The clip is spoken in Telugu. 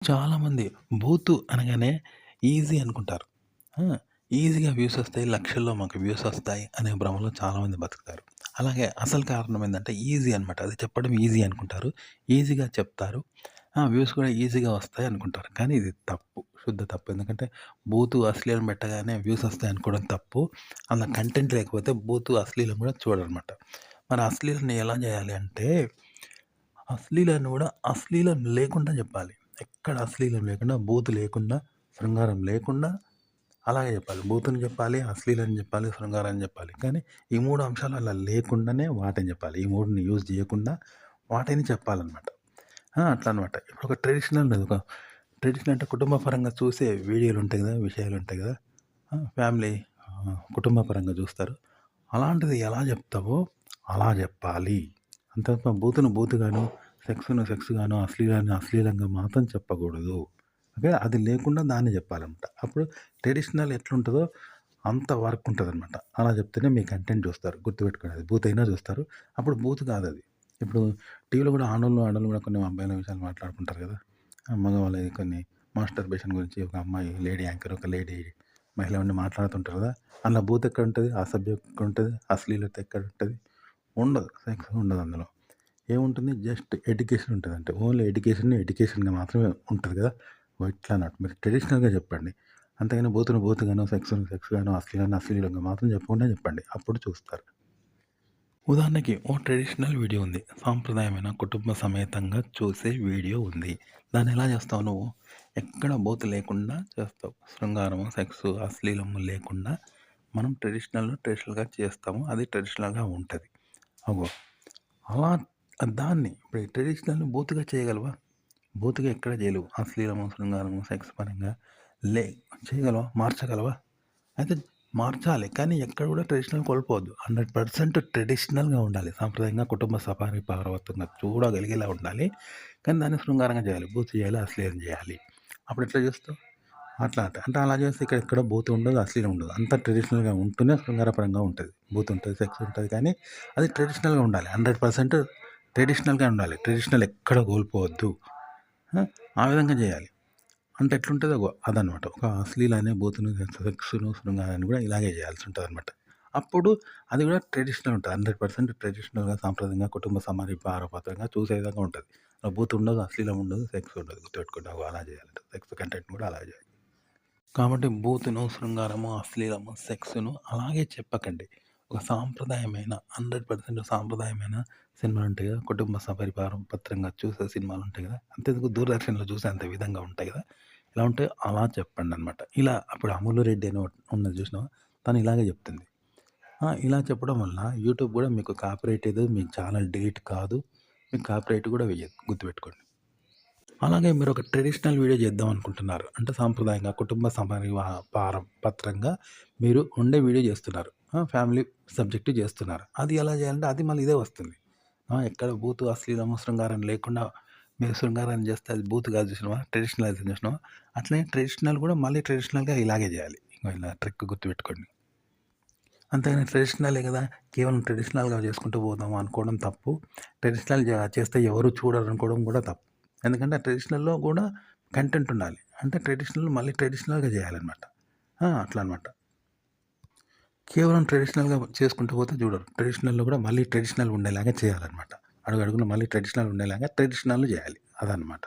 చాలామంది బూతు అనగానే ఈజీ అనుకుంటారు. ఆ! ఈజీగా వ్యూస్ వస్తాయి. లక్షల్లో మాకు వ్యూస్ వస్తాయి అనే భ్రమలో చాలామంది బతుకుతారు. అలాగే అసలు కారణం ఏందంటే ఈజీ అనమాట. అది చెప్పడం ఈజీ అనుకుంటారు. ఈజీగా చెప్తారు. వ్యూస్ కూడా ఈజీగా వస్తాయి అనుకుంటారు. కానీ ఇది తప్పు. శుద్ధ తప్పు. ఎందుకంటే బూతు, అశ్లీలం పెట్టగానే వ్యూస్ వస్తాయి అనుకోవడం తప్పు. అందులో కంటెంట్ లేకపోతే బూతు, అశ్లీలం కూడా చూడరనమాట. మరి అశ్లీలాన్ని ఎలా చేయాలి అంటే అశ్లీలాన్ని కూడా అశ్లీలం లేకుండా చెప్పాలి. ఎక్కడ అశ్లీలం లేకుండా, బూతు లేకుండా, శృంగారం లేకుండా అలాగే చెప్పాలి. బూతుని చెప్పాలి, అశ్లీలని చెప్పాలి, శృంగారాన్ని చెప్పాలి. కానీ ఈ 3 అంశాలు అలా లేకుండానే వాటిని చెప్పాలి. ఈ 3ని యూజ్ చేయకుండా వాటిని చెప్పాలనమాట. అట్లా అనమాట. ఇప్పుడు ఒక ట్రెడిషనల్ ఉన్నది. ఒక ట్రెడిషనల్ అంటే కుటుంబ పరంగా చూసే వీడియోలు ఉంటాయి కదా! విషయాలు ఉంటాయి కదా! ఫ్యామిలీ కుటుంబ పరంగా చూస్తారు. అలాంటిది ఎలా చెప్తావో అలా చెప్పాలి. అంతే తప్ప బూతును బూతుగాను, సెక్స్‌ను సెక్స్‌గాను, అశ్లీలాన్ని అశ్లీలంగా మాత్రం చెప్పకూడదు. ఓకే. అది లేకుండా దాన్ని చెప్పాలన్నమాట. అప్పుడు ట్రెడిషనల్ ఎట్లుంటదో అంత వర్క్ ఉంటదనమాట. అలా చెప్తేనే మీ కంటెంట్ చూస్తారు. గుర్తుపెట్టుకోండి. అది బూత్ అయినా చూస్తారు. అప్పుడు బూత్ కాదది. ఇప్పుడు టీవీలో కూడా ఆడోళ్ళు కూడా కొన్ని అబ్బాయిల విషయాలు మాట్లాడుకుంటారు కదా! మగవాళ్ళయి కొన్ని మాస్టర్బేషన్ గురించి ఒక అమ్మాయి లేడీ యాంకర్, ఒక లేడీ మహిళ ఉండి మాట్లాడుతుంటారు కదా! అందులో బూత్ ఎక్కడుంటది? అసభ్యం ఎక్కడుంటది? అశ్లీలత ఎక్కడుంటది? ఉండదు. సెక్స్ ఉండదు అందులో. ఏముంటుంది? జస్ట్ ఎడ్యుకేషన్ ఉంటదంతే. ఓన్లీ ఎడ్యుకేషన్‌గా మాత్రమే ఉంటది కదా! ఇట్లా అన్నట్టు. మీరు ట్రెడిషనల్‌గా చెప్పండి. అంతేగాని బూతును బూతుగానో, సెక్స్‌ను సెక్స్‌గానో, అశ్లీలాన్ని అశ్లీలంగా మాత్రం చెప్పకుండా చెప్పండి. అప్పుడు చూస్తారు. ఉదాహరణకి ఓ ట్రెడిషనల్ వీడియో ఉంది. సాంప్రదాయమైన కుటుంబ సమేతంగా చూసే వీడియో ఉంది. దాన్ని ఎలా చేస్తావు నువ్వు? ఎక్కడ బూతు లేకుండా చేస్తావు. శృంగారము, సెక్సు, అశ్లీలము లేకుండా మనం ట్రెడిషనల్‌గా చేస్తాము. అది ట్రెడిషనల్‌గా ఉంటది. అగో అలా దాన్ని ఇప్పుడు ఈ ట్రెడిషనల్‌ని బూతుగా చేయగలవా? బూతుగా ఎక్కడ చేయలేవు. అశ్లీలము, శృంగారము, సెక్స్ పరంగా లే చేయగలవా? మార్చగలవా? అయితే మార్చాలి. కానీ ఎక్కడ కూడా ట్రెడిషనల్ కోల్పోవద్దు. 100% ట్రెడిషనల్‌గా ఉండాలి. సాంప్రదాయంగా కుటుంబ పారవత్తంగా చూడగలిగేలా ఉండాలి. కానీ దాన్ని శృంగారంగా చేయాలి. బూతు చేయాలి, అశ్లీలం చేయాలి. అప్పుడు ఎట్లా చేస్తావు? అట్లా అంటే అలా చేస్తే ఇక్కడ ఎక్కడ బూతు ఉండదు, అశ్లీలం ఉండదు. అంతా ట్రెడిషనల్‌గా ఉంటూనే శృంగారపరంగా ఉంటది. బూత్ ఉంటది, సెక్స్ ఉంటది. కానీ అది ట్రెడిషనల్‌గా ఉండాలి. 100% ట్రెడిషనల్‌గా ఉండాలి. ట్రెడిషనల్ ఎక్కడ కోల్పోవద్దు. ఆ! ఆ విధంగా చేయాలి. అంటే ఎట్లుంటదో అదనమాట. ఒక అశ్లీలాన్ని, బూతుని, సెక్స్‌ను, శృంగారాన్ని కూడా ఇలాగే చేయాల్సి ఉంటదనమాట. అప్పుడు అది కూడా ట్రెడిషనల్ ఉంటది. 100% ట్రెడిషనల్‌గా, సాంప్రదాయంగా, కుటుంబ పారపత్రంగా చూసే విధంగా ఉంటది. బూత్ ఉండదు, అశ్లీలం ఉండదు, సెక్స్ ఉండదు. గుర్తుపెట్టుకోండి. అలా చేయాలంట. సెక్స్ కంటెంట్ కూడా అలాగే చేయాలి. కాబట్టి బూతును, శృంగారము, అశ్లీలము, సెక్స్‌ను అలాగే చెప్పకండి. ఒక సాంప్రదాయమైన 100% సాంప్రదాయమైన సినిమాలుంటాయి గదా! కుటుంబ పత్రంగా చూసే సినిమాలుంటాయి గదా! అంతెందుకు దూరదర్శన్‌లో చూసేంత విధంగా ఉంటాయి గదా! ఎలా ఉంటాయో అలా చెప్పండనమాట. ఇలా అప్పుడు అమూల్య రెడ్డి అని ఉన్నది చూసినావా? తను ఇలాగే చెప్తుంది. ఇలా చెప్పడం వల్ల యూట్యూబ్ గూడా మీకు కాపీరైట్ ఇయ్యదు. మీ ఛానల్ డిలీట్ కాదు. మీకు కాపీరైట్ గూడా వెయ్యదు. గుర్తుపెట్టుకోండి. అలాగే మీరొక ట్రెడిషనల్ వీడియో చేద్దాం అనుకుంటున్నారు. అంటే సాంప్రదాయంగా కుటుంబ పత్రంగా మీరు ఉండే వీడియో చేస్తున్నారు. ఫ్యామిలీ సబ్జెక్ట్ చేస్తున్నారు. అది ఎలా చేయాలంటే అది మళ్ళీ ఇదే వస్తుంది. ఎక్కడ బూతు, అశ్లీలము, శృంగారం లేకుండా మీరు శృంగారాన్ని చేస్తే అది బూతు కాదు చూసినావా? ట్రెడిషనల్ అయితే చూసినావా? అట్లనే ట్రెడిషనల్ కూడా మళ్ళీ ట్రెడిషనల్‌గా ఇలాగే చేయాలి. ఇగో ఇలా ట్రిక్ గుర్తుపెట్టుకోండి. అంతేగాని ట్రెడిషనలే కదా! కేవలం ట్రెడిషనల్‌గా చేసుకుంటూ పోదాం అనుకోవడం తప్పు. ట్రెడిషనల్ చేస్తే ఎవరు చూడరనుకోవడం కూడా తప్పు. ఎందుకంటే ట్రెడిషనల్‌లో కూడా కంటెంట్ ఉండాలి. అంటే ట్రెడిషనల్ మళ్ళీ ట్రెడిషనల్‌గా చేయాలనమాట. అట్లా అనమాట. కేవలం ట్రెడిషనల్‌గా చేసుకుంటూ పోతే చూడరు. ట్రెడిషనల్‌లో కూడా మళ్ళీ ట్రెడిషనల్ ఉండేలాగా చేయాలనమాట. అడుగడుగునా మళ్ళీ ట్రెడిషనల్ ఉండేలాగా ట్రెడిషనల్ చేయాలి. అదనమాట.